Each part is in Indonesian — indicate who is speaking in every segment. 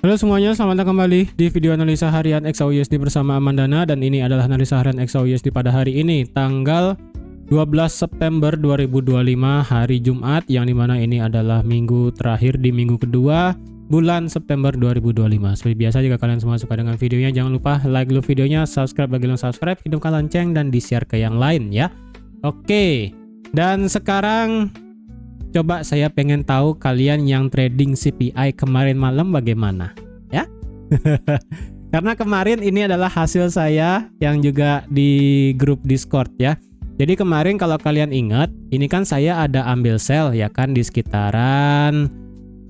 Speaker 1: Halo semuanya, selamat datang kembali di video analisa harian XAUUSD bersama Amandana, dan ini adalah analisa harian XAUUSD pada hari ini tanggal 12 September 2025 hari Jumat, yang dimana ini adalah minggu terakhir di minggu kedua bulan September 2025. Seperti biasa, jika kalian semua suka dengan videonya, jangan lupa like dulu videonya, subscribe bagi yang subscribe, hidupkan lonceng, dan di-share ke yang lain ya. Oke, dan sekarang coba saya pengen tahu kalian yang trading CPI kemarin malam bagaimana ya. Karena kemarin ini adalah hasil saya yang juga di grup Discord ya. Jadi kemarin kalau kalian ingat, ini kan saya ada ambil sell ya kan di sekitaran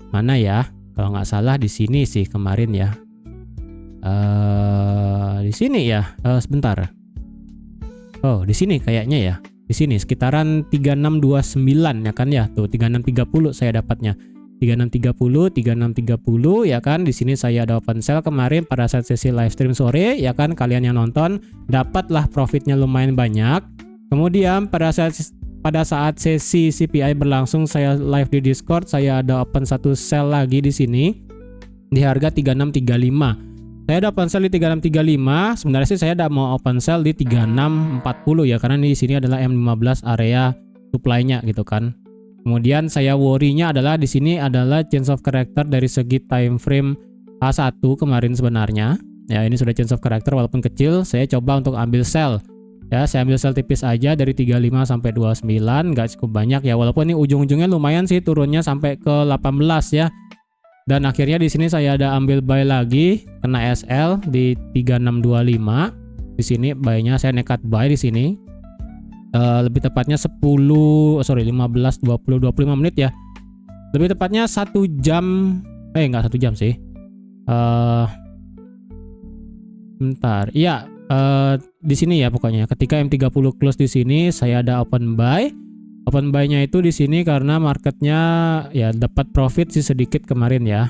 Speaker 1: mana ya? Kalau nggak salah di sini sih kemarin ya. Di sini ya. Sebentar. Oh, di sini kayaknya ya. Di sini sekitaran 3629 ya kan ya. Tuh 3630 saya dapatnya. 3630 ya kan. Di sini saya ada open sell kemarin pada saat sesi live stream sore ya kan. Kalian yang nonton dapatlah profitnya lumayan banyak. Kemudian pada saat sesi CPI berlangsung, saya live di Discord, saya ada open satu sell lagi di sini di harga 3635. Saya ada open sell di 3635. Sebenarnya sih saya ada mau open sell di 3640 ya, karena di sini adalah M15 area supply-nya gitu kan. Kemudian saya worry-nya adalah di sini adalah change of character dari segi time frame H1 kemarin sebenarnya. Ya, ini sudah change of character walaupun kecil. Saya coba untuk ambil sell. Ya, saya ambil sell tipis aja dari 35 sampai 29, nggak cukup banyak ya, walaupun ini ujung-ujungnya lumayan sih turunnya sampai ke 18 ya. Dan akhirnya di sini saya ada ambil buy lagi, kena SL di 3625. Di sini buy-nya saya nekat buy di sini. Lebih tepatnya 25 menit ya. Lebih tepatnya 1 jam, nggak 1 jam sih. Bentar. Iya, di sini ya pokoknya. Ketika M30 close di sini, saya ada open buy. Open buy-nya itu di sini karena marketnya ya dapat profit sih sedikit kemarin ya.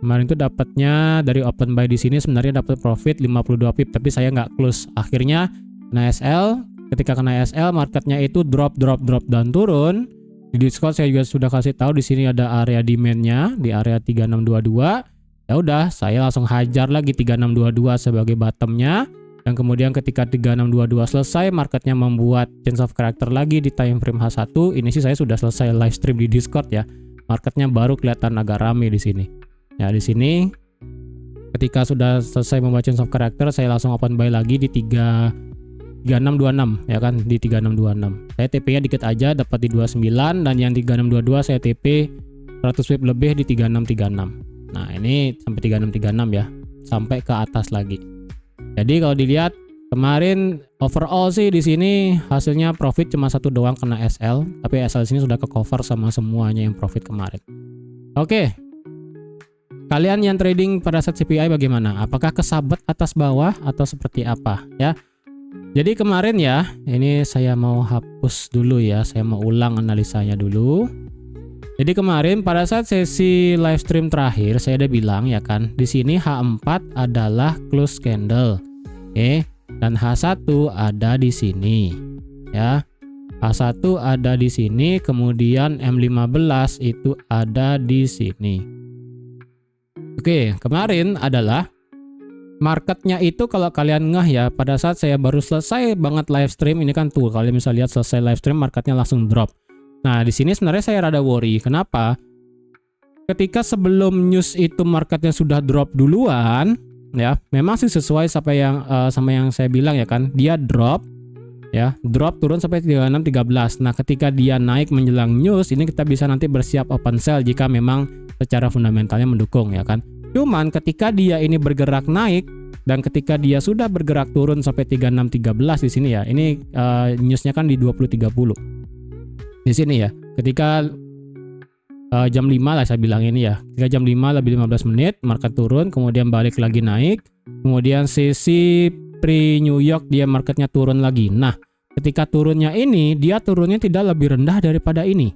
Speaker 1: Kemarin itu dapatnya dari open buy di sini sebenarnya dapat profit 52 pip, tapi saya nggak close. Akhirnya kena SL. Ketika kena SL, marketnya itu drop dan turun. Di Discord saya juga sudah kasih tahu di sini ada area demand-nya di area 3622. Ya udah, saya langsung hajar lagi 3622 sebagai bottom-nya. Dan kemudian ketika 3622 selesai, marketnya membuat change of character lagi di time frame H1. Ini sih saya sudah selesai live stream di Discord ya. Marketnya baru kelihatan agak rame di sini. Ya, di sini ketika sudah selesai membuat change of character, saya langsung open buy lagi di 3626 ya kan, di 3626. Saya TP-nya dikit aja, dapat di 29, dan yang 3622 saya TP 100 pip lebih di 3636. Nah, ini sampai 3636 ya. Sampai ke atas lagi. Jadi kalau dilihat kemarin overall sih di sini hasilnya profit cuma satu doang kena SL, tapi SL sini sudah ke cover sama semuanya yang profit kemarin. Oke. Kalian yang trading pada saat CPI bagaimana? Apakah kesabet atas bawah atau seperti apa ya? Jadi kemarin ya, ini saya mau hapus dulu ya, saya mau ulang analisanya dulu. Jadi kemarin pada saat sesi live stream terakhir saya udah bilang ya kan, di sini H4 adalah close candle. Oke, dan H1 ada di sini. Ya. H1 ada di sini, kemudian M15 itu ada di sini. Oke, kemarin adalah marketnya itu kalau kalian ngeh ya, pada saat saya baru selesai banget live stream ini kan tuh, kalian bisa lihat selesai live stream marketnya langsung drop. Nah, di sini sebenarnya saya rada worry. Kenapa? Ketika sebelum news itu marketnya sudah drop duluan, ya, memang sih sesuai sama yang saya bilang ya kan. Dia drop, ya, drop turun sampai 3613. Nah, ketika dia naik menjelang news, ini kita bisa nanti bersiap open sell jika memang secara fundamentalnya mendukung ya kan. Cuman ketika dia ini bergerak naik dan ketika dia sudah bergerak turun sampai 3613 di sini ya. Ini newsnya kan di 2030. Di sini ya, ketika jam 5 lah saya bilang ini ya, ketika jam 5 lebih 15 menit market turun, kemudian balik lagi naik, kemudian sesi pre New York dia marketnya turun lagi. Nah, ketika turunnya ini dia turunnya tidak lebih rendah daripada ini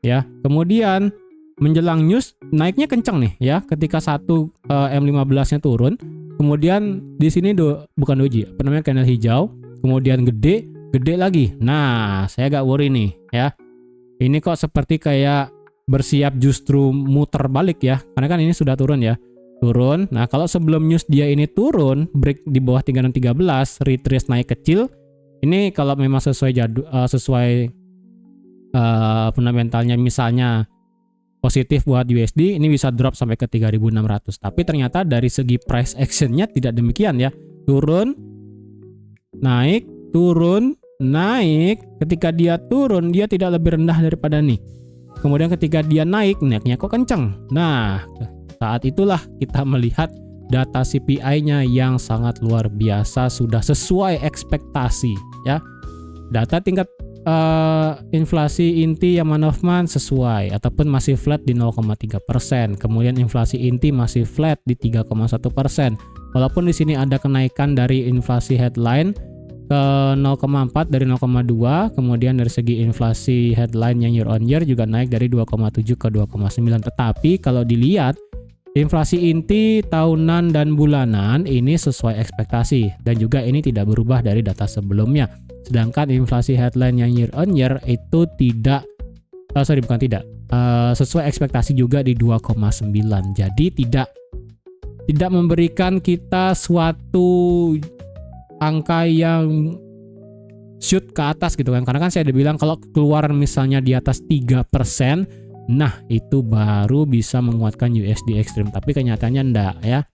Speaker 1: ya. Kemudian menjelang news naiknya kencang nih ya, ketika satu M15 nya turun, kemudian di sini bukan doji, apa namanya, candle hijau, kemudian gede lagi. Nah, saya agak worry nih ya. Ini kok seperti kayak bersiap justru muter balik ya, karena kan ini sudah turun ya, turun. Nah kalau sebelum news dia ini turun, break di bawah 3613, retrace naik kecil, ini kalau memang sesuai fundamentalnya misalnya positif buat USD, ini bisa drop sampai ke 3600. Tapi ternyata dari segi price actionnya tidak demikian ya, turun, naik, turun, naik. Ketika dia turun, dia tidak lebih rendah daripada nih. Kemudian ketika dia naik, naiknya kok kenceng. Nah, saat itulah kita melihat data CPI-nya yang sangat luar biasa, sudah sesuai ekspektasi ya. Data tingkat inflasi inti yang month of month sesuai ataupun masih flat di 0,3%. Kemudian inflasi inti masih flat di 3,1%. Walaupun di sini ada kenaikan dari inflasi headline ke 0,4 dari 0,2, kemudian dari segi inflasi headline yang year on year juga naik dari 2,7 ke 2,9. Tetapi kalau dilihat inflasi inti tahunan dan bulanan ini sesuai ekspektasi dan juga ini tidak berubah dari data sebelumnya. Sedangkan inflasi headline yang year on year itu sesuai ekspektasi juga di 2,9. Jadi tidak memberikan kita suatu angka yang shoot ke atas gitu kan, karena kan saya udah bilang kalau keluar misalnya di atas 3%, nah itu baru bisa menguatkan USD ekstrim, tapi kenyataannya enggak ya.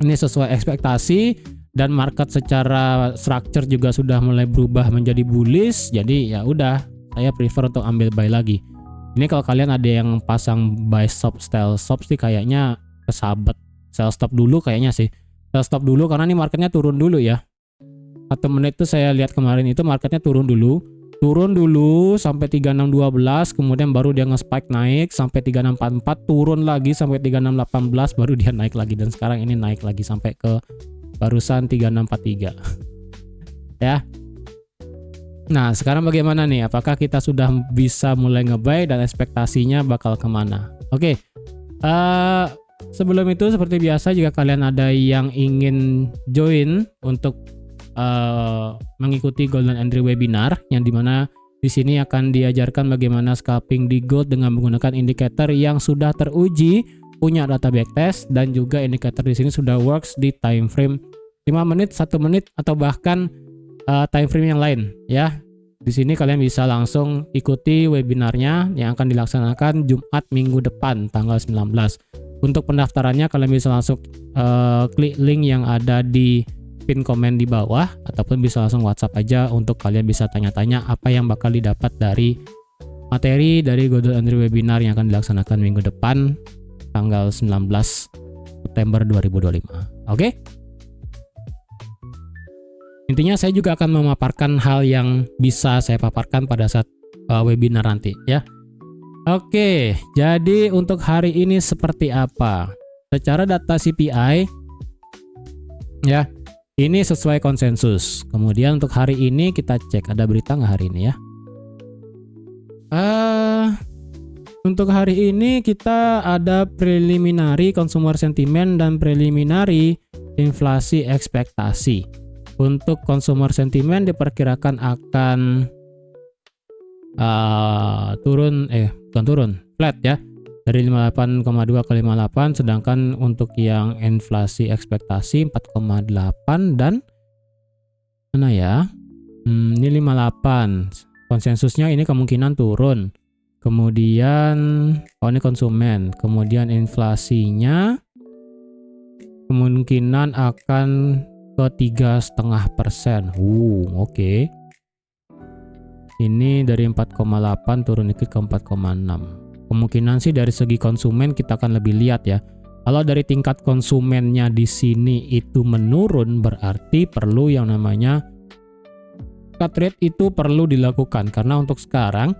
Speaker 1: Ini sesuai ekspektasi dan market secara structure juga sudah mulai berubah menjadi bullish, jadi ya udah saya prefer untuk ambil buy lagi. Ini kalau kalian ada yang pasang buy stop sell stop sih kayaknya kesabet, sell stop dulu kayaknya sih. Sell stop dulu karena ini marketnya turun dulu ya. 1 menit tuh saya lihat kemarin itu marketnya turun dulu sampai 3612, kemudian baru dia nge-spike naik sampai 3644, turun lagi sampai 3618, baru dia naik lagi dan sekarang ini naik lagi sampai ke barusan 3643. Ya. Nah, sekarang bagaimana nih? Apakah kita sudah bisa mulai nge-buy dan ekspektasinya bakal kemana? Oke. Sebelum itu seperti biasa jika kalian ada yang ingin join untuk mengikuti Golden Entry webinar yang dimana di sini akan diajarkan bagaimana scalping di gold dengan menggunakan indikator yang sudah teruji, punya data backtest dan juga indikator di sini sudah works di time frame 5 menit, 1 menit atau bahkan time frame yang lain ya. Di sini kalian bisa langsung ikuti webinarnya yang akan dilaksanakan Jumat minggu depan tanggal 19. Untuk pendaftarannya kalian bisa langsung klik link yang ada di pin komen di bawah ataupun bisa langsung WhatsApp aja untuk kalian bisa tanya-tanya apa yang bakal didapat dari materi dari Golden Entry webinar yang akan dilaksanakan minggu depan tanggal 19 September 2025. Oke? Intinya saya juga akan memaparkan hal yang bisa saya paparkan pada saat webinar nanti ya. Oke, jadi untuk hari ini seperti apa? Secara data CPI ya, ini sesuai konsensus. Kemudian untuk hari ini kita cek ada berita nggak hari ini ya. Untuk hari ini kita ada preliminary consumer sentiment dan preliminary inflasi ekspektasi. Untuk consumer sentiment diperkirakan akan flat ya, dari 58,2 ke 58, sedangkan untuk yang inflasi ekspektasi 4,8 dan mana ya? Ini 58. Konsensusnya ini kemungkinan turun. Kemudian ini konsumen. Kemudian inflasinya kemungkinan akan ke 3,5%. Oke. Ini dari 4,8 turun dikit ke 4,6. Kemungkinan sih dari segi konsumen kita akan lebih lihat ya. Kalau dari tingkat konsumennya di sini itu menurun, berarti perlu yang namanya cut rate itu perlu dilakukan, karena untuk sekarang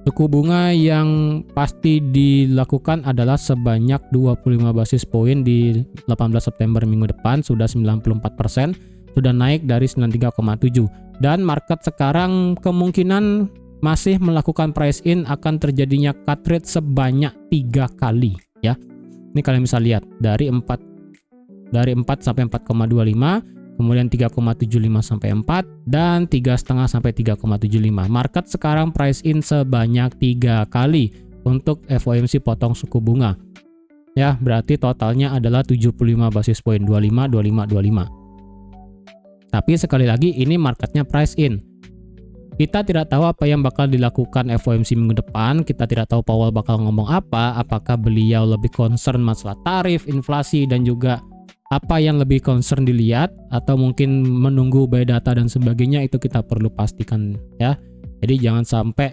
Speaker 1: suku bunga yang pasti dilakukan adalah sebanyak 25 basis poin di 18 September minggu depan, sudah 94%, sudah naik dari 93,7, dan market sekarang kemungkinan masih melakukan price in akan terjadinya cut rate sebanyak 3 kali ya. Ini kalian bisa lihat dari 4 sampai 4,25, kemudian 3,75 sampai 4, dan 3,5 sampai 3,75. Market sekarang price in sebanyak 3 kali untuk FOMC potong suku bunga. Ya, berarti totalnya adalah 75 basis point, 25, 25, 25. Tapi sekali lagi ini marketnya price in. Kita tidak tahu apa yang bakal dilakukan FOMC minggu depan, kita tidak tahu Powell bakal ngomong apa, apakah beliau lebih concern masalah tarif, inflasi, dan juga apa yang lebih concern dilihat, atau mungkin menunggu by data dan sebagainya, itu kita perlu pastikan ya. Jadi jangan sampai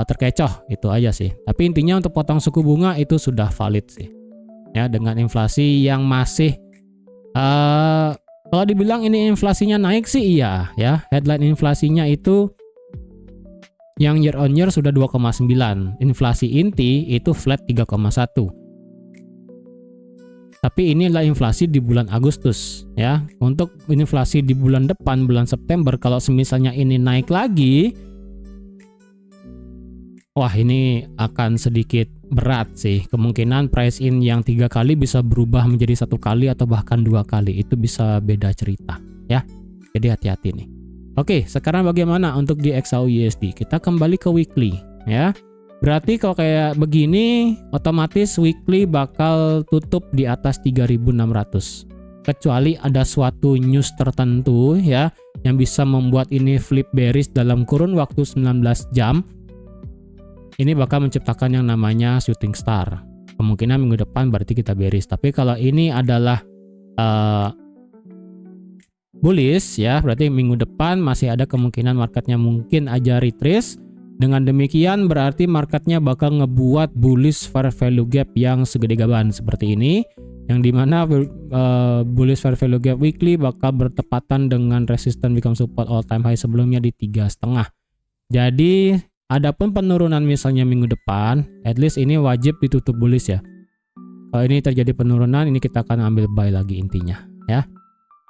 Speaker 1: terkecoh, itu aja sih. Tapi intinya untuk potong suku bunga itu sudah valid sih. Ya, dengan inflasi yang masih kalau dibilang ini inflasinya naik sih iya ya. Headline inflasinya itu yang year on year sudah 2,9. Inflasi inti itu flat 3,1. Tapi ini adalah inflasi di bulan Agustus ya. Untuk inflasi di bulan depan, bulan September, kalau misalnya ini naik lagi, wah ini akan sedikit berat sih. Kemungkinan price in yang 3 kali bisa berubah menjadi 1 kali atau bahkan 2 kali. Itu bisa beda cerita ya. Jadi hati-hati nih. Oke, sekarang bagaimana untuk di XAUUSD? Kita kembali ke weekly ya. Berarti kalau kayak begini otomatis weekly bakal tutup di atas 3.600. Kecuali ada suatu news tertentu ya yang bisa membuat ini flip bearish dalam kurun waktu 19 jam. Ini bakal menciptakan yang namanya shooting star. Kemungkinan minggu depan berarti kita bearish. Tapi kalau ini adalah bullish ya, berarti minggu depan masih ada kemungkinan marketnya mungkin aja retrace. Dengan demikian berarti marketnya bakal ngebuat bullish fair value gap yang segede gaban seperti ini. Yang dimana bullish fair value gap weekly bakal bertepatan dengan resistance become support all time high sebelumnya di 3,5. Jadi adapun penurunan misalnya minggu depan, at least ini wajib ditutup bullish ya. Kalau ini terjadi penurunan, ini kita akan ambil buy lagi intinya ya.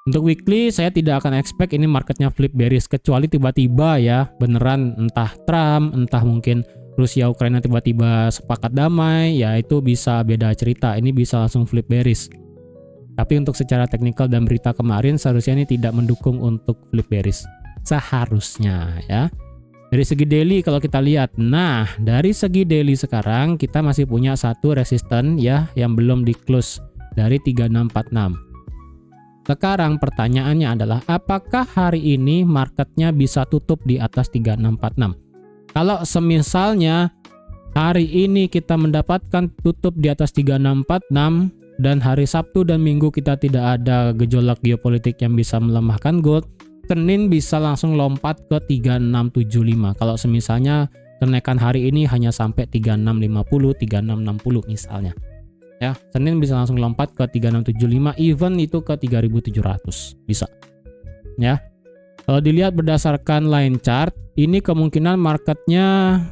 Speaker 1: Untuk weekly saya tidak akan expect ini marketnya flip bearish, kecuali tiba-tiba ya beneran entah Trump, entah mungkin Rusia Ukraina tiba-tiba sepakat damai, ya itu bisa beda cerita. Ini bisa langsung flip bearish. Tapi untuk secara teknikal dan berita kemarin seharusnya ini tidak mendukung untuk flip bearish. Seharusnya ya. Dari segi daily kalau kita lihat, nah dari segi daily sekarang kita masih punya satu resisten ya yang belum di close dari 3646. Sekarang pertanyaannya adalah apakah hari ini marketnya bisa tutup di atas 3646? Kalau semisalnya hari ini kita mendapatkan tutup di atas 3646 dan hari Sabtu dan Minggu kita tidak ada gejolak geopolitik yang bisa melemahkan gold, Senin bisa langsung lompat ke 3675. Kalau semisalnya kenaikan hari ini hanya sampai 3650, 3660 misalnya. Ya, Senin bisa langsung lompat ke 3675, even itu ke 3700 bisa. Ya. Kalau dilihat berdasarkan line chart, ini kemungkinan marketnya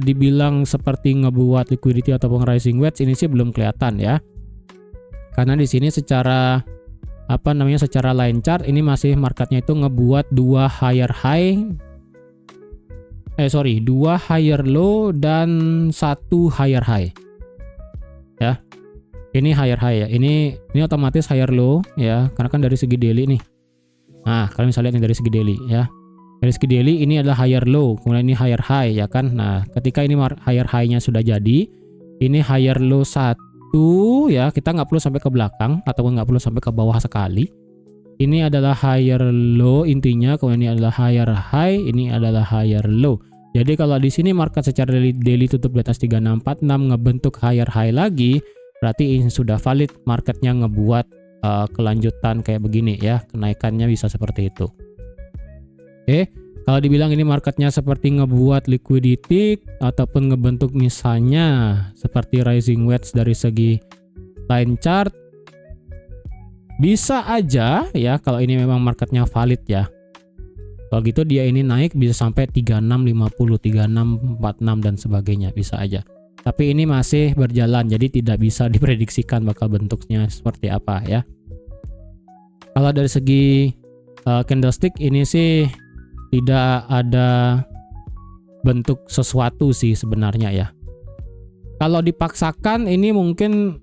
Speaker 1: dibilang seperti ngebuat liquidity ataupun rising wedge ini sih belum kelihatan ya. Karena di sini secara secara line chart ini masih marketnya itu ngebuat dua higher low dan satu higher high. Ya. Ini higher high ya. Ini otomatis higher low ya, karena kan dari segi daily nih. Nah, kalian bisa lihat nih dari segi daily ya. Dari segi daily ini adalah higher low, kemudian ini higher high ya kan. Nah, ketika ini higher high-nya sudah jadi, ini higher low 1 ya, kita nggak perlu sampai ke belakang ataupun nggak perlu sampai ke bawah sekali. Ini adalah higher low intinya, kemudian ini adalah higher high, ini adalah higher low. Jadi kalau di sini market secara daily tutup di atas 3646 ngebentuk higher high lagi, berarti ini sudah valid marketnya ngebuat kelanjutan kayak begini ya, kenaikannya bisa seperti itu. Oke, kalau dibilang ini marketnya seperti ngebuat liquidity ataupun ngebentuk misalnya seperti rising wedge dari segi line chart, bisa aja ya kalau ini memang marketnya valid ya. Kalau gitu dia ini naik bisa sampai 3650, 3646 dan sebagainya, bisa aja. Tapi ini masih berjalan, jadi tidak bisa diprediksikan bakal bentuknya seperti apa ya. Kalau dari segi candlestick ini sih tidak ada bentuk sesuatu sih sebenarnya ya. Kalau dipaksakan ini mungkin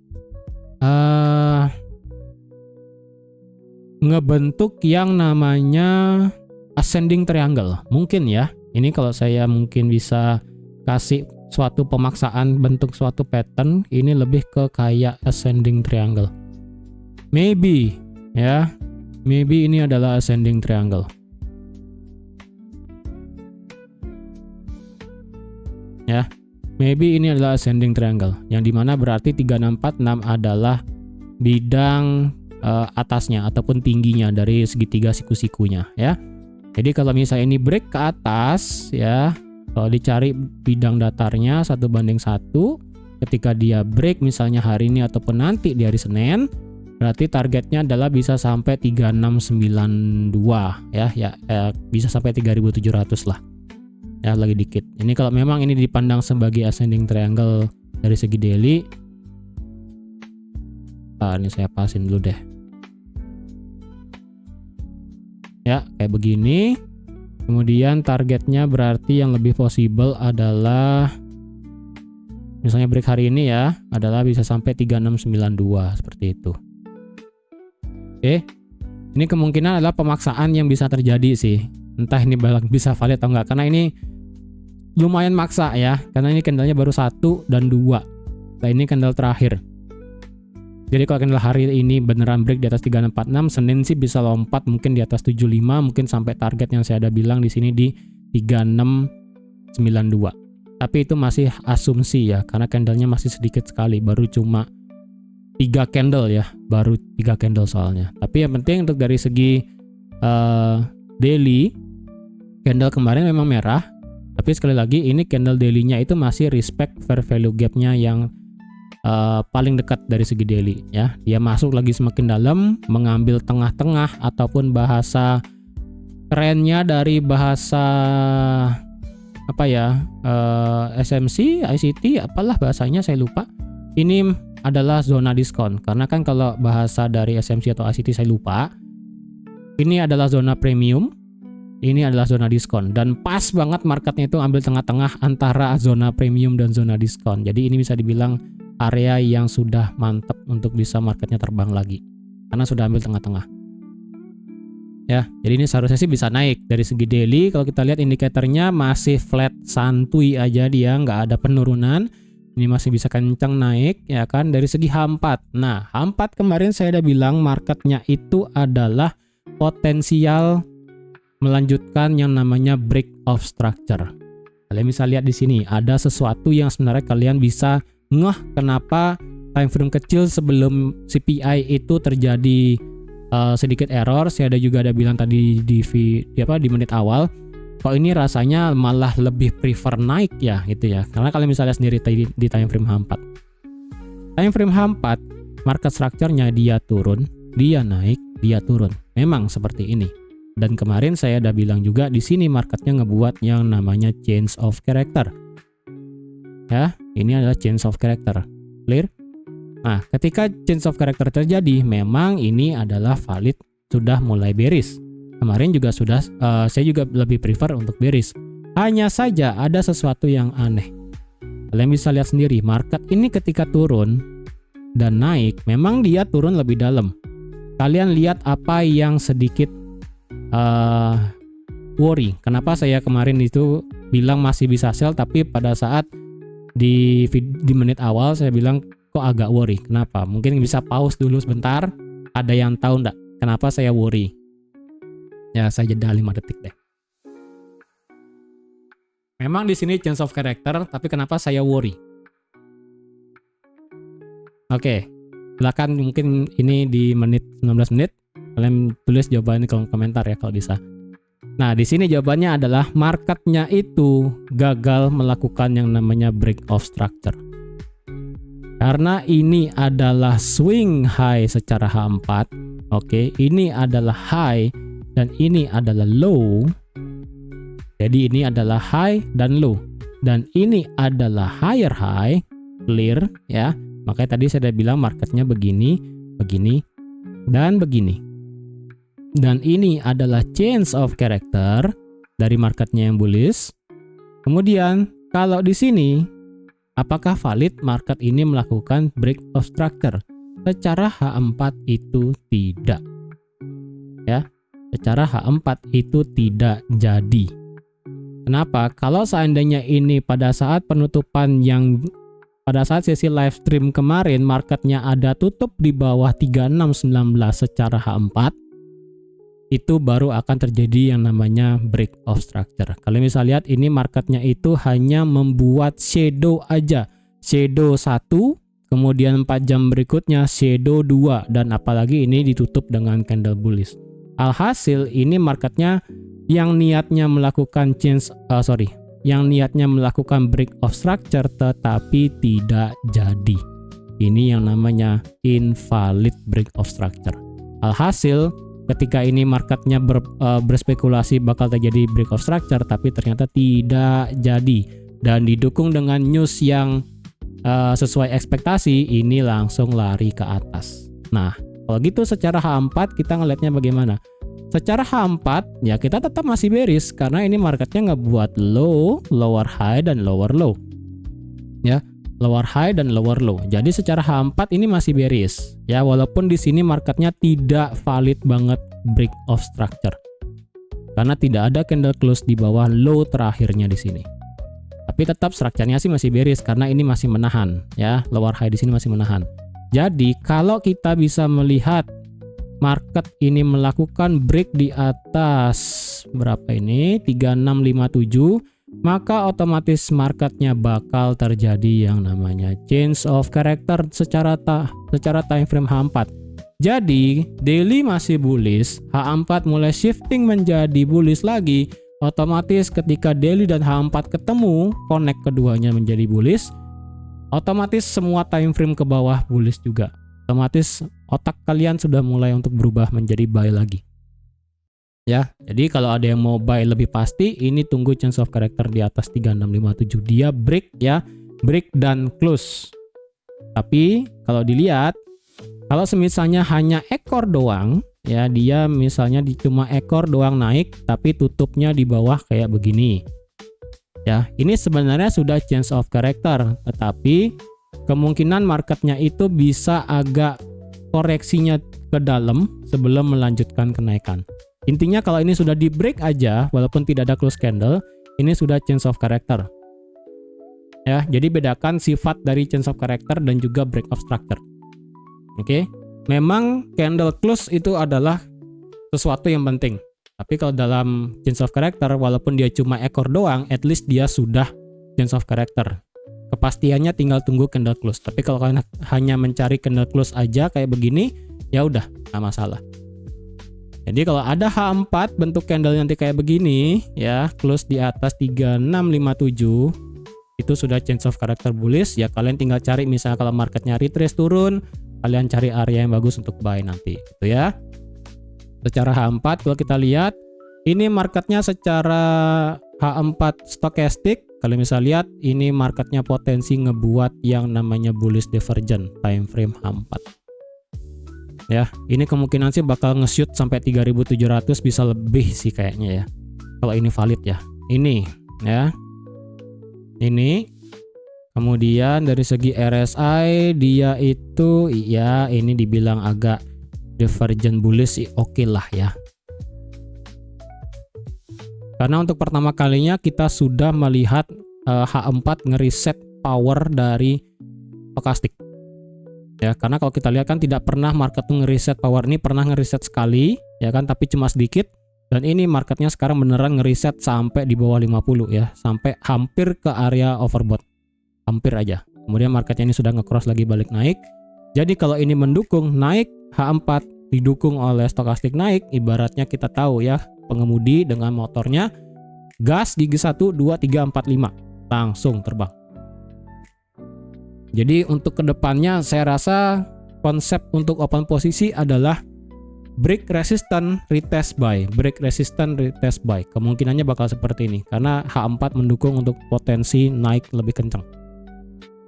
Speaker 1: ngebentuk yang namanya ascending triangle. Mungkin ya. Ini kalau saya mungkin bisa kasih suatu pemaksaan bentuk suatu pattern, ini lebih ke kayak ascending triangle. Maybe ya. Maybe ini adalah ascending triangle. Ya. Maybe ini adalah ascending triangle, yang dimana berarti 3646 adalah bidang atasnya ataupun tingginya dari segitiga siku-sikunya ya. Jadi kalau misalnya ini break ke atas ya, kalau dicari bidang datarnya 1:1, ketika dia break misalnya hari ini ataupun nanti di hari Senin, berarti targetnya adalah bisa sampai 3692 ya, bisa sampai 3700 lah. Ya, lagi dikit. Ini kalau memang ini dipandang sebagai ascending triangle dari segi daily. Ini saya pasin dulu deh. Ya, kayak begini. Kemudian targetnya berarti yang lebih possible adalah misalnya break hari ini ya, adalah bisa sampai 3692 seperti itu. Oke. Ini kemungkinan adalah pemaksaan yang bisa terjadi sih. Entah ini bisa valid atau enggak, karena ini lumayan maksa ya, karena ini candlenya baru 1 dan 2. Nah, ini candle terakhir. Jadi kalau candle hari ini beneran break di atas 3646, Senin sih bisa lompat mungkin di atas 75, mungkin sampai target yang saya ada bilang di sini di 3692. Tapi itu masih asumsi ya, karena candlenya masih sedikit sekali, baru cuma 3 candle ya, baru 3 candle soalnya. Tapi yang penting untuk dari segi daily, candle kemarin memang merah. Tapi sekali lagi ini candle daily-nya itu masih respect fair value gap-nya yang paling dekat dari segi daily ya. Dia masuk lagi semakin dalam, mengambil tengah-tengah ataupun bahasa kerennya dari bahasa apa ya, SMC, ICT, apalah bahasanya saya lupa. Ini adalah zona diskon, karena kan kalau bahasa dari SMC atau ICT saya lupa. Ini adalah zona premium. Ini adalah zona diskon, dan pas banget marketnya itu ambil tengah-tengah antara zona premium dan zona diskon. Jadi ini bisa dibilang area yang sudah mantap untuk bisa marketnya terbang lagi, karena sudah ambil tengah-tengah. Ya, jadi ini seharusnya sih bisa naik dari segi daily. Kalau kita lihat indikatornya masih flat santuy aja, dia nggak ada penurunan. Ini masih bisa kencang naik ya kan. Dari segi H4. Nah, H4 kemarin saya udah bilang marketnya itu adalah potensial melanjutkan yang namanya break of structure. Kalian bisa lihat di sini ada sesuatu yang sebenarnya kalian bisa ngeh kenapa time frame kecil sebelum CPI itu terjadi sedikit error. Saya juga ada bilang tadi di menit awal, kok ini rasanya malah lebih prefer naik ya gitu ya. Karena kalian bisa lihat sendiri di time frame H4. Time frame H4 market structure-nya dia turun, dia naik, dia turun. Memang seperti ini. Dan kemarin saya udah bilang juga di sini marketnya ngebuat yang namanya change of character. Ya, ini adalah change of character. Clear? Nah, ketika change of character terjadi, memang ini adalah valid sudah mulai bearish. Kemarin juga sudah, saya juga lebih prefer untuk bearish. Hanya saja ada sesuatu yang aneh. Kalian bisa lihat sendiri, market ini ketika turun dan naik, memang dia turun lebih dalam. Kalian lihat apa yang sedikit worry. Kenapa saya kemarin itu bilang masih bisa sell, tapi pada saat di menit awal saya bilang kok agak worry. Kenapa? Mungkin bisa pause dulu sebentar. Ada yang tahu enggak kenapa saya worry? Ya, saya jeda 5 detik deh. Memang di sini change of character, tapi kenapa saya worry? Oke, silakan mungkin ini di 19 menit. Kalian tulis jawabannya di kolom komentar ya kalau bisa. Nah, di sini jawabannya adalah marketnya itu gagal melakukan yang namanya break of structure. Karena ini adalah swing high secara H4. Oke, ini adalah high dan ini adalah low. Jadi ini adalah high dan low. Dan ini adalah higher high, clear ya. Makanya tadi saya udah bilang marketnya begini, begini, dan begini. Dan ini adalah change of character dari marketnya yang bullish. Kemudian kalau di sini, apakah valid market ini melakukan break of structure? Secara H4 itu tidak. ya. Secara H4 itu tidak jadi. Kenapa? Kalau seandainya ini pada saat penutupan yang pada saat sesi live stream kemarin marketnya ada tutup di bawah 3619 secara H4, itu baru akan terjadi yang namanya break of structure. Kalau misalnya lihat ini marketnya itu hanya membuat shadow aja. Shadow 1, kemudian 4 jam berikutnya shadow 2, dan apalagi ini ditutup dengan candle bullish. Alhasil ini marketnya yang niatnya melakukan yang niatnya melakukan break of structure tetapi tidak jadi. Ini yang namanya invalid break of structure. Alhasil ketika ini marketnya berspekulasi bakal terjadi break of structure tapi ternyata tidak jadi dan didukung dengan news yang sesuai ekspektasi, ini langsung lari ke atas. Nah, kalau gitu secara H4 kita ngelihatnya bagaimana? Secara H4 ya kita tetap masih bearish karena ini marketnya ngebuat low, lower high dan lower low. Ya, lower high dan lower low. Jadi secara H4 ini masih bearish. Ya, walaupun di sini marketnya tidak valid banget break of structure. Karena tidak ada candle close di bawah low terakhirnya di sini. Tapi tetap strukturnya sih masih bearish karena ini masih menahan, ya. Lower high di sini masih menahan. Jadi kalau kita bisa melihat market ini melakukan break di atas berapa ini 3657, maka otomatis marketnya bakal terjadi yang namanya change of character secara time frame H4. Jadi daily masih bullish, H4 mulai shifting menjadi bullish lagi. Otomatis ketika daily dan H4 ketemu, connect keduanya menjadi bullish, otomatis semua time frame ke bawah bullish juga. Otomatis otak kalian sudah mulai untuk berubah menjadi buy lagi. Ya, jadi kalau ada yang mau buy lebih pasti, ini tunggu change of character di atas 3657. Dia break ya, break dan close. Tapi kalau dilihat, kalau misalnya hanya ekor doang, ya dia misalnya cuma ekor doang naik, tapi tutupnya di bawah kayak begini. Ya, ini sebenarnya sudah change of character, tetapi kemungkinan marketnya itu bisa agak koreksinya ke dalam sebelum melanjutkan kenaikan. Intinya kalau ini sudah di break aja, walaupun tidak ada close candle, ini sudah change of character. Ya, jadi bedakan sifat dari change of character dan juga break of structure. Oke, memang candle close itu adalah sesuatu yang penting. Tapi kalau dalam change of character, walaupun dia cuma ekor doang, at least dia sudah change of character. Kepastiannya tinggal tunggu candle close. Tapi kalau kalian hanya mencari candle close aja kayak begini, ya udah, nggak masalah. Jadi kalau ada H4 bentuk candle nanti kayak begini, ya close di atas 3657, itu sudah change of character bullish. Ya kalian tinggal cari, misalnya kalau marketnya retrace turun, kalian cari area yang bagus untuk buy nanti, gitu ya. Secara H4 kalau kita lihat, ini marketnya secara H4 stochastic. Kalau misalnya lihat, ini marketnya potensi ngebuat yang namanya bullish divergent time frame H4. Ya, ini kemungkinan sih bakal nge-shoot sampai 3700, bisa lebih sih kayaknya ya. Kalau ini valid ya. Ini ya. Ini. Kemudian dari segi RSI dia itu ya ini dibilang agak divergent bullish sih oke lah ya. Karena untuk pertama kalinya kita sudah melihat H4 ngereset power dari stochastic. Ya, karena kalau kita lihat kan tidak pernah market tuh ngereset power, ini pernah ngereset sekali ya kan, tapi cuma sedikit, dan ini marketnya sekarang beneran ngereset sampai di bawah 50 ya, sampai hampir ke area overbought. Hampir aja. Kemudian marketnya ini sudah nge-cross lagi balik naik. Jadi kalau ini mendukung naik, H4 didukung oleh stochastic naik, ibaratnya kita tahu ya, pengemudi dengan motornya gas gigi 1 2 3 4 5 langsung terbang. Jadi untuk kedepannya saya rasa konsep untuk open posisi adalah break resistant retest buy, break resistant retest buy. Kemungkinannya bakal seperti ini karena H4 mendukung untuk potensi naik lebih kencang.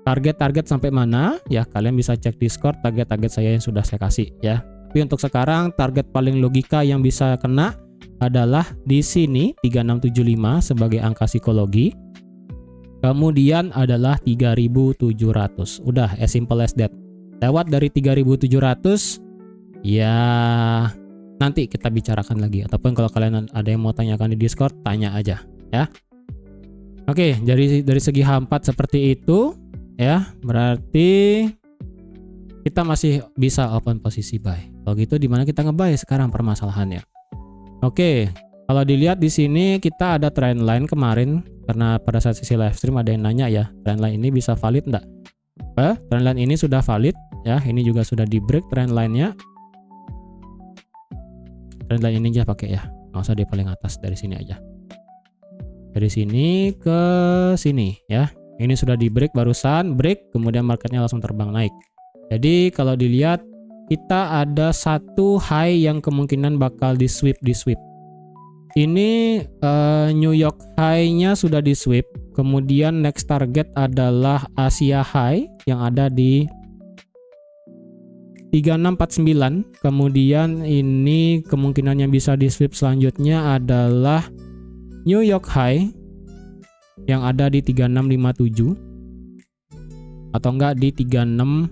Speaker 1: Target-target sampai mana? Ya kalian bisa cek Discord target-target saya yang sudah saya kasih ya. Tapi untuk sekarang target paling logika yang bisa kena adalah di sini 3675 sebagai angka psikologi. Kemudian adalah 3700. Udah as simple as that. Lewat dari 3700 ya nanti kita bicarakan lagi, ataupun kalau kalian ada yang mau tanyakan di Discord, tanya aja ya. Oke, dari segi H4 seperti itu ya, berarti kita masih bisa open posisi buy. Kalau gitu di mana kita nge-buy sekarang permasalahannya. Oke, kalau dilihat di sini kita ada trend line kemarin, karena pada saat sesi live stream ada yang nanya ya, trend line ini bisa valid enggak? Trend line ini sudah valid ya, ini juga sudah di break trend line-nya. Trend line ini aja pakai ya, nggak usah di paling atas, dari sini aja. Dari sini ke sini ya. Ini sudah di break barusan, break, kemudian marketnya langsung terbang naik. Jadi kalau dilihat kita ada satu high yang kemungkinan bakal di sweep. Ini New York high-nya sudah di sweep. Kemudian next target adalah Asia high yang ada di 3649. Kemudian ini kemungkinan yang bisa di sweep selanjutnya adalah New York high yang ada di 3657 atau enggak di 36,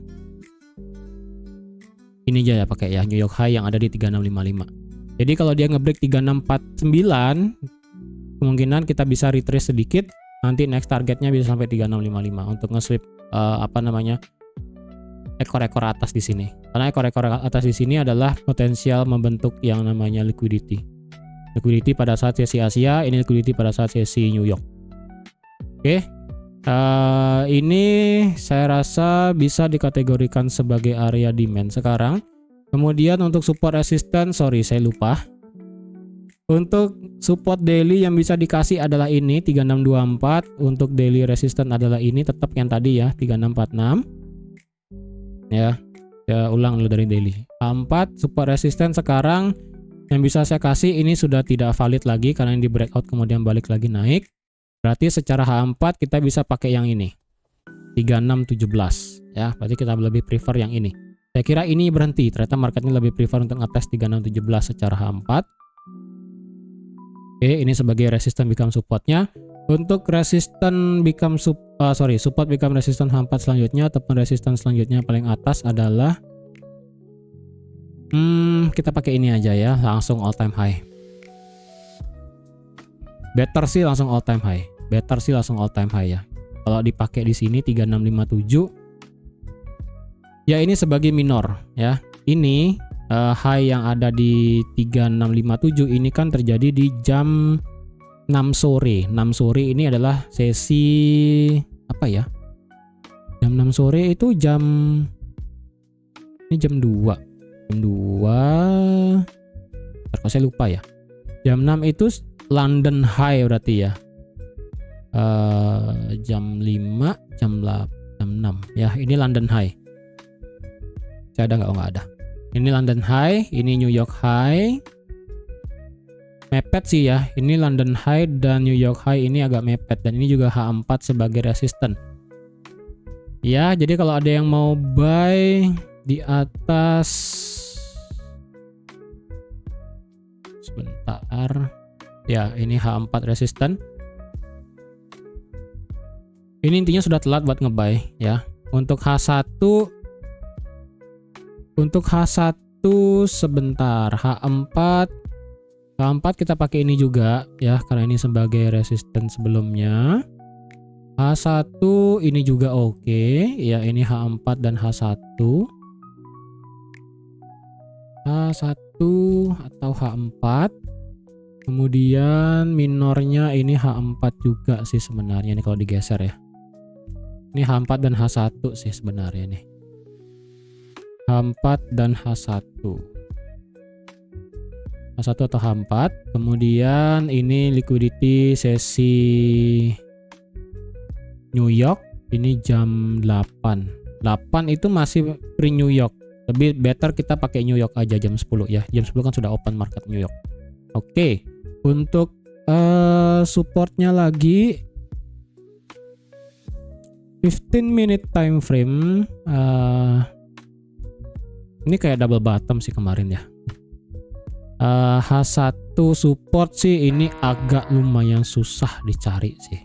Speaker 1: ini aja ya pakai ya, New York high yang ada di 3655. Jadi kalau dia ngebreak 3649, kemungkinan kita bisa retrace sedikit, nanti next targetnya bisa sampai 3655 untuk nge-sweep ekor-ekor atas di sini. Karena ekor-ekor atas di sini adalah potensial membentuk yang namanya liquidity. Liquidity pada saat sesi Asia, ini liquidity pada saat sesi New York. Oke. Ini saya rasa bisa dikategorikan sebagai area demand sekarang. Kemudian untuk support resistance, sorry saya lupa. Untuk support daily yang bisa dikasih adalah ini 3624. Untuk daily resistance adalah ini, tetap yang tadi ya 3646. Ya ulang dulu dari daily. H4 support resistance sekarang yang bisa saya kasih ini sudah tidak valid lagi karena ini di breakout kemudian balik lagi naik. Berarti secara H4 kita bisa pakai yang ini 3617 ya, berarti kita lebih prefer yang ini. Saya kira ini berhenti, ternyata marketnya lebih prefer untuk ngetes 3617 secara H4. Oke, ini sebagai resistance become supportnya. Untuk resistance become support become resistance H4 selanjutnya ataupun resistance selanjutnya paling atas adalah kita pakai ini aja ya, langsung all time high. Better sih langsung all time high. Ya. Kalau dipakai di sini 3657. Ya ini sebagai minor ya. Ini high yang ada di 3657 ini kan terjadi di jam 6 sore. 6 sore ini adalah sesi apa ya? Jam 6 sore itu jam 2. Jam 2. Kok saya lupa ya. Jam 6 itu London high berarti ya. Jam 5, jam 8, jam 6. Ya, ini London high. Saya ada nggak? Oh, nggak ada. Ini London high, ini New York high. Mepet sih ya. Ini London high dan New York high ini agak mepet, dan ini juga H4 sebagai resistance. Ya, jadi kalau ada yang mau buy di atas, sebentar. Ya, ini H4 resistance. Ini intinya sudah telat buat nge-buy ya. Untuk H1 sebentar. H4 kita pakai ini juga ya, karena ini sebagai resistance sebelumnya. H1 ini juga oke. Ya, ini H4 dan H1. H1 atau H4. Kemudian minornya ini H4 juga sih sebenarnya nih kalau digeser ya. Ini H4 dan H1 sih sebenarnya nih. H4 dan H1. H1 atau H4. Kemudian ini liquidity sesi New York. Ini jam 8. 8 itu masih pre New York. Lebih better kita pakai New York aja jam 10 ya. Jam 10 kan sudah open market New York. Oke. Untuk supportnya lagi 15 minute time frame. Ini kayak double bottom sih kemarin ya. H1 support sih ini agak lumayan susah dicari sih.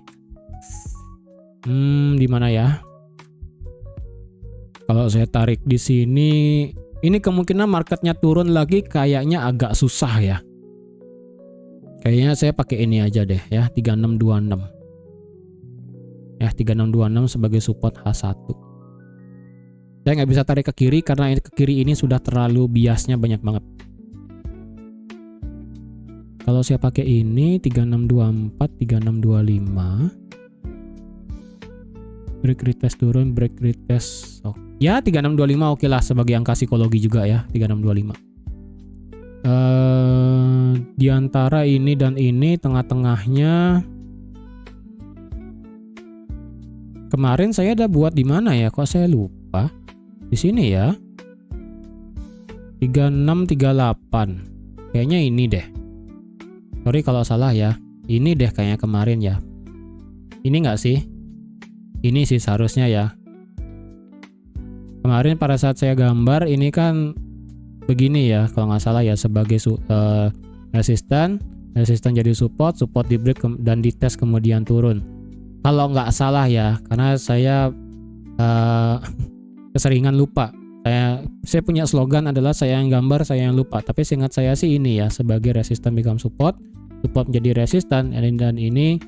Speaker 1: Di mana ya? Kalau saya tarik di sini, ini kemungkinan marketnya turun lagi kayaknya agak susah ya. Kayaknya saya pakai ini aja deh ya, 3626. Ya, 3626 sebagai support H1. Saya nggak bisa tarik ke kiri karena ke kiri ini sudah terlalu biasnya banyak banget. Kalau saya pakai ini 3624, 3625. Break retest turun, break retest. Oh. Ya 3625 oke lah sebagai angka psikologi juga ya, 3625. Di antara ini dan ini tengah-tengahnya kemarin saya udah buat di mana ya? Kok saya lupa? Di sini ya. 3638. Kayaknya ini deh. Sorry kalau salah ya. Ini deh kayaknya kemarin ya. Ini enggak sih? Ini sih seharusnya ya. Kemarin pada saat saya gambar ini kan begini ya, kalau nggak salah ya, sebagai resisten jadi support di break dan di tes kemudian turun. Kalau nggak salah ya, karena saya keseringan lupa. Saya punya slogan adalah saya yang gambar, saya yang lupa. Tapi seingat saya sih ini ya, sebagai resisten become support menjadi resisten, dan ini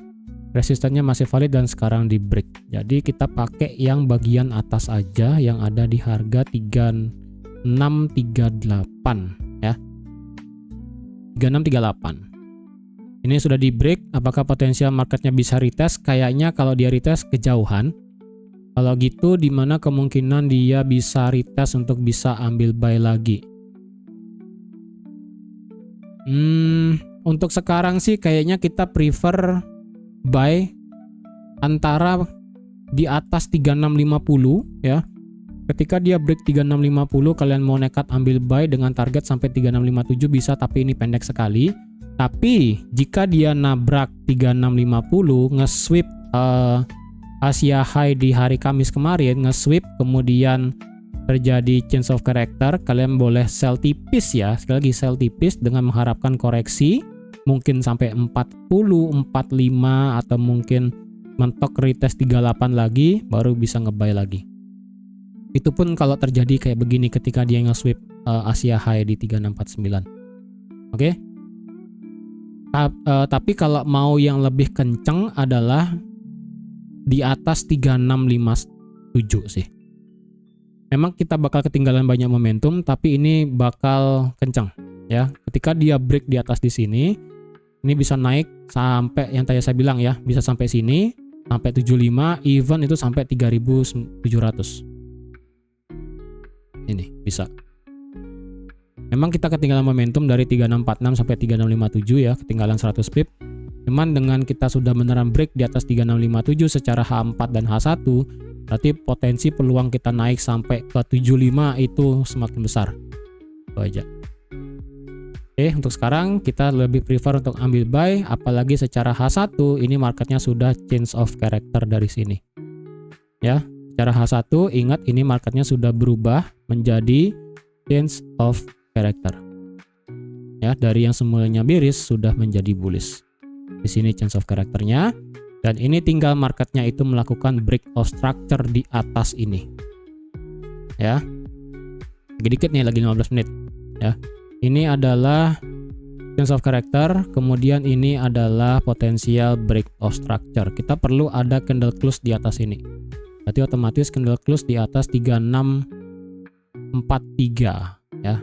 Speaker 1: resistannya masih valid dan sekarang di break. Jadi kita pakai yang bagian atas aja yang ada di harga 3638 ya. 3638. Ini sudah di break. Apakah potensial marketnya bisa retest? Kayaknya kalau dia retest kejauhan. Kalau gitu dimana kemungkinan dia bisa retest untuk bisa ambil buy lagi? Untuk sekarang sih kayaknya kita prefer buy antara di atas 3650 ya. Ketika dia break 3650 kalian mau nekat ambil buy dengan target sampai 3657 bisa, tapi ini pendek sekali. Tapi jika dia nabrak 3650 nge-sweep Asia High di hari Kamis kemarin, nge-sweep kemudian terjadi change of character, kalian boleh sell tipis ya. Sekali lagi sell tipis dengan mengharapkan koreksi mungkin sampai 40, 45 atau mungkin mentok retest 38 lagi baru bisa nge-buy lagi. Itu pun kalau terjadi kayak begini ketika dia nge-sweep Asia High di 3649. Oke? Tapi kalau mau yang lebih kenceng adalah di atas 3657 sih. Memang kita bakal ketinggalan banyak momentum, tapi ini bakal kenceng ya. Ketika dia break di atas di sini, ini bisa naik sampai yang tadi saya bilang ya, bisa sampai sini, sampai 75, even itu sampai 3700. Ini bisa. Memang kita ketinggalan momentum dari 3646 sampai 3657 ya, ketinggalan 100 pip. Cuman dengan kita sudah beneran break di atas 3657 secara H4 dan H1, berarti potensi peluang kita naik sampai ke 75 itu semakin besar. Itu aja. Oke, untuk sekarang kita lebih prefer untuk ambil buy, apalagi secara H1 ini marketnya sudah change of character dari sini. Ya, secara H1 ingat ini marketnya sudah berubah menjadi change of character. Ya, dari yang semulanya bearish sudah menjadi bullish. Di sini change of characternya, dan ini tinggal marketnya itu melakukan break of structure di atas ini. Ya, dikit nih, lagi 15 menit. Ya, ini adalah change of character, kemudian ini adalah potensial break of structure. Kita perlu ada candle close di atas ini. Berarti otomatis candle close di atas 3643 ya.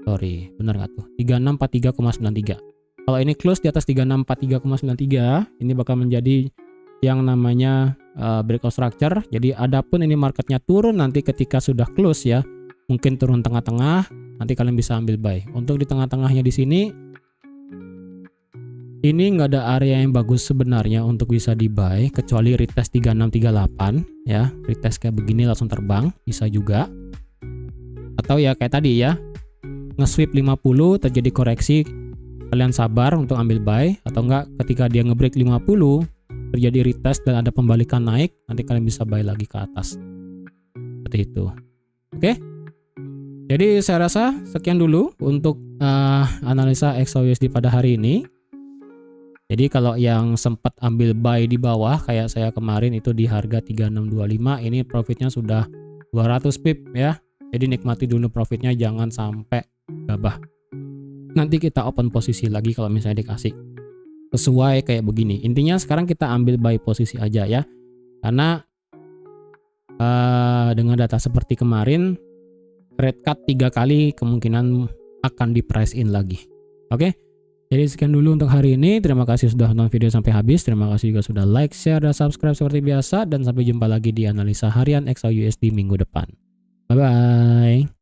Speaker 1: Sorry, benar nggak tuh? 3643,93. Kalau ini close di atas 3643,93, ini bakal menjadi yang namanya break of structure. Jadi adapun ini marketnya turun nanti ketika sudah close ya, mungkin turun tengah-tengah, nanti kalian bisa ambil buy. Untuk di tengah-tengahnya di sini, ini nggak ada area yang bagus sebenarnya untuk bisa di buy, kecuali retest 3638 ya, retest kayak begini langsung terbang, bisa juga. Atau ya kayak tadi ya, nge-sweep 50 terjadi koreksi, kalian sabar untuk ambil buy, atau enggak ketika dia ngebreak 50 terjadi retest dan ada pembalikan naik, nanti kalian bisa buy lagi ke atas. Seperti itu. Oke. Jadi saya rasa sekian dulu untuk analisa XAUSD pada hari ini. Jadi kalau yang sempat ambil buy di bawah kayak saya kemarin itu di harga 3625, ini profitnya sudah 200 pip ya. Jadi nikmati dulu profitnya, jangan sampai gabah. Nanti kita open posisi lagi kalau misalnya dikasih sesuai kayak begini. Intinya sekarang kita ambil buy posisi aja ya. Karena dengan data seperti kemarin, rate cut 3 kali kemungkinan akan di price in lagi. Oke. Jadi sekian dulu untuk hari ini. Terima kasih sudah nonton video sampai habis. Terima kasih juga sudah like, share, dan subscribe seperti biasa. Dan sampai jumpa lagi di analisa harian XAUUSD minggu depan. Bye-bye.